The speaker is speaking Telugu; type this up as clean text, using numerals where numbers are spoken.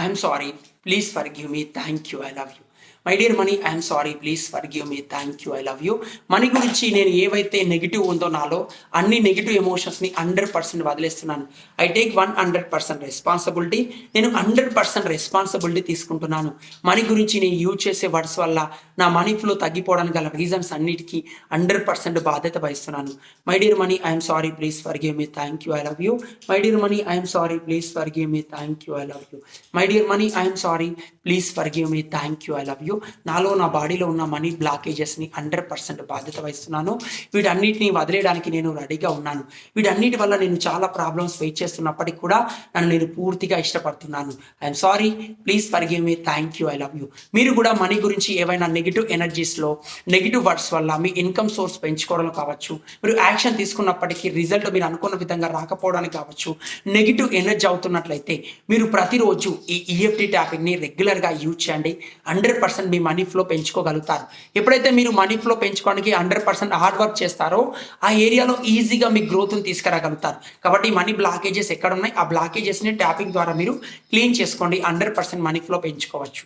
I'm sorry, please forgive me, thank you, I love you. My dear money, I'm sorry, please forgive me, thank you, I love you. Money గురించి నేను ఏవైతే నెగిటివ్ ఉందో నాలో అన్ని నెగిటివ్ ఎమోషన్స్ని 100% వదిలేస్తున్నాను. I take 100% responsibility. నేను 100% రెస్పాన్సిబిలిటీ తీసుకుంటున్నాను. మనీ గురించి నేను యూజ్ చేసే వర్డ్స్ వల్ల నా మనీ ఫ్లో తగ్గిపోవడానికి గల రీజన్స్ అన్నిటికీ 100% బాధ్యత వహిస్తున్నాను. My dear money, I'm sorry, please forgive me, thank you, I love you. My dear money, I'm sorry, please forgive me, thank you, I love you. My dear money, I'm sorry, please forgive me, thank you, I love you. నాలో నా బాడీలో ఉన్న మనీ బ్లాకేజెస్ని 100% బాధ్యత వహిస్తున్నాను. వీటన్నిటిని వదిలేయడానికి నేను రెడీగా ఉన్నాను. వీటన్నిటి వల్ల నేను చాలా ప్రాబ్లమ్స్ ఫేస్ చేస్తున్నప్పటికీ కూడా నన్ను నేను పూర్తిగా ఇష్టపడుతున్నాను. I'm sorry, please forgive me, thank you, I love you. మీరు కూడా మనీ గురించి ఏవైనా నెగిటివ్ ఎనర్జీస్లో నెగిటివ్ వర్డ్స్ వల్ల మీ ఇన్కమ్ సోర్స్ పెంచుకోవడం కావచ్చు, మీరు యాక్షన్ తీసుకున్నప్పటికీ రిజల్ట్ మీరు అనుకున్న విధంగా రాకపోవడానికి కావచ్చు, నెగిటివ్ ఎనర్జీ అవుతున్నట్లయితే మీరు ప్రతిరోజు ఈ ఈఎఫ్టీ ట్యాపింగ్ని రెగ్యులర్గా యూజ్ చేయండి. 100% మీ మనీ ఫ్లో పెంచుకోగలుగుతారు. ఎప్పుడైతే మీరు మనీ ఫ్లో పెంచుకోవడానికి 100% హార్డ్ వర్క్ చేస్తారో ఆ ఏరియాలో ఈజీగా మీ గ్రోత్ని తీసుకురాగలుగుతారు. కాబట్టి మనీ బ్లాకేజెస్ ఎక్కడ ఉన్నాయి, ఆ బ్లాకేజెస్ని ట్యాపింగ్ ద్వారా మీరు క్లీన్ చేసుకోండి. 100% మనీ ఫ్లో పెంచుకోవచ్చు.